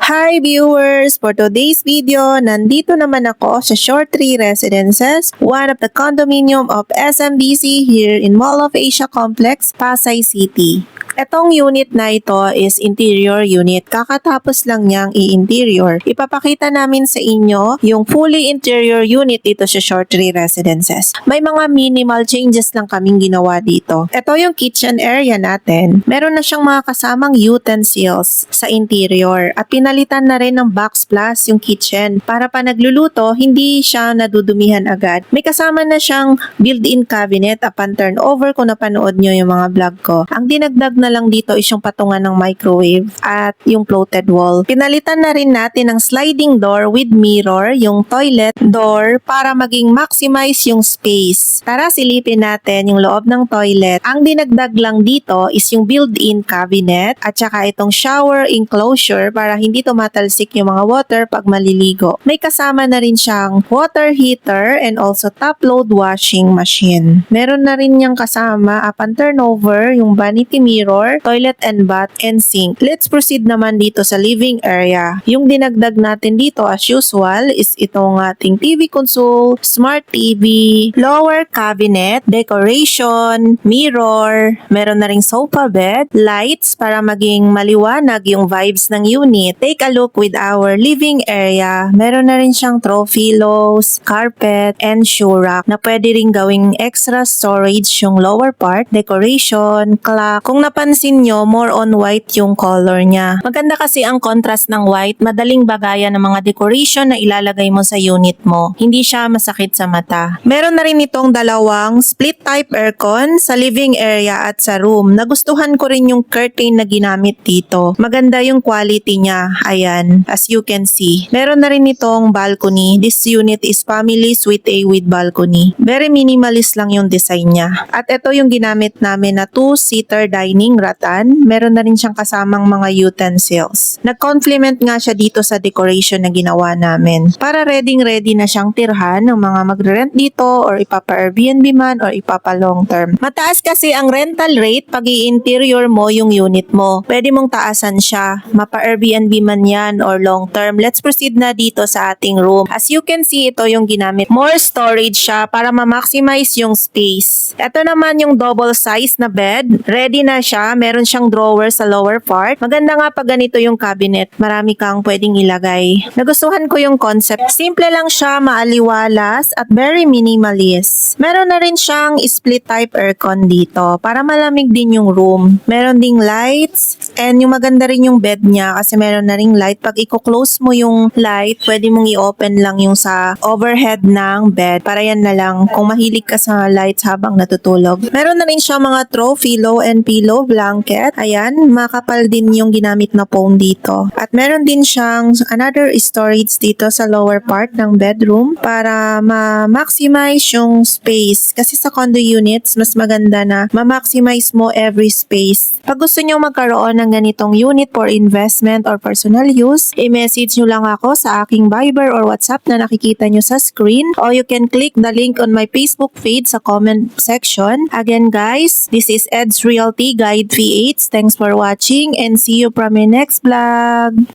Hi viewers! For today's video, nandito naman ako sa Shore Tree Residences, one of the condominium of SMBC here in Mall of Asia Complex, Pasay City. Etong unit na ito is interior unit. Kakatapos lang niyang i-interior. Ipapakita namin sa inyo yung fully interior unit dito sa Shore Tree Residences. May mga minimal changes lang kaming ginawa dito. Ito yung kitchen area natin. Meron na siyang mga kasamang utensils sa interior at pinalitan na rin ng box plus yung kitchen para pa nagluluto, hindi siya nadudumihan agad. May kasama na siyang built-in cabinet upon turnover kung napanood nyo yung mga vlog ko. Ang dinagdag na lang dito is yung patungan ng microwave at yung floated wall. Pinalitan na rin natin ng sliding door with mirror, yung toilet door para maging maximize yung space. Tara silipin natin yung loob ng toilet. Ang dinagdag lang dito is yung built-in cabinet at saka itong shower enclosure para hindi tumatalsik yung mga water pag maliligo. May kasama na rin siyang water heater and also top load washing machine. Meron na rin niyang kasama upon turnover yung vanity mirror, toilet and bath, and sink. Let's proceed naman dito sa living area. Yung dinagdag natin dito as usual is itong ating TV console, smart TV, lower cabinet, decoration, mirror, meron na ring sofa bed, lights para maging maliwanag yung vibes ng unit. Take a look with our living area. Meron na rin siyang throw pillows, carpet, and shoe rack na pwede rin gawing extra storage yung lower part, decoration, clock. Kung napansin nyo, more on white yung color niya. Maganda kasi ang contrast ng white, madaling bagayan ng mga decoration na ilalagay mo sa unit mo. Hindi siya masakit sa mata. Meron na rin itong dalawang split type aircon sa living area at sa room. Nagustuhan ko rin yung curtain na ginamit dito. Maganda yung quality niya. Ayan, as you can see. Meron na rin itong balcony. This unit is family suite A with balcony. Very minimalist lang yung design niya. At ito yung ginamit namin na 2-seater dining rattan. Meron na rin siyang kasamang mga utensils. Nag-complement nga siya dito sa decoration na ginawa namin. Para ready na siyang tirhan ng mga magre-rent dito or ipapa-Airbnb man or ipapa-long term. Mataas kasi ang rental rate pag i-interior mo yung unit mo. Pwede mong taasan siya. Mapa-Airbnb man yan or long term. Let's proceed na dito sa ating room. As you can see, ito yung ginamit. More storage siya para ma-maximize yung space. Ito naman yung double size na bed. Ready na siya. Meron siyang drawer sa lower part. Maganda nga pag ganito yung cabinet. Marami kang pwedeng ilagay. Nagustuhan ko yung concept. Simple lang siya, maaliwalas at very minimalist. Meron na rin siyang split type aircon dito para malamig din yung room. Meron ding lights and yung maganda rin yung bed niya kasi meron na ring light. Pag i-close mo yung light, pwede mong i-open lang yung sa overhead ng bed. Para yan na lang kung mahilig ka sa lights habang natutulog. Meron na rin siya mga throw pillow and pillow blanket. Ayan, makapal din yung ginamit na foam dito. At meron din siyang another storage dito sa lower part ng bedroom para ma-maximize yung space. Kasi sa condo units, mas maganda na ma-maximize mo every space. Pag gusto nyo magkaroon ng ganitong unit for investment or personal use, i-message nyo lang ako sa aking Viber or WhatsApp na nakikita nyo sa screen, or you can click the link on my Facebook page sa comment section. Again guys, this is Ed's Realty Guide PH. Thanks for watching and see you from my next vlog.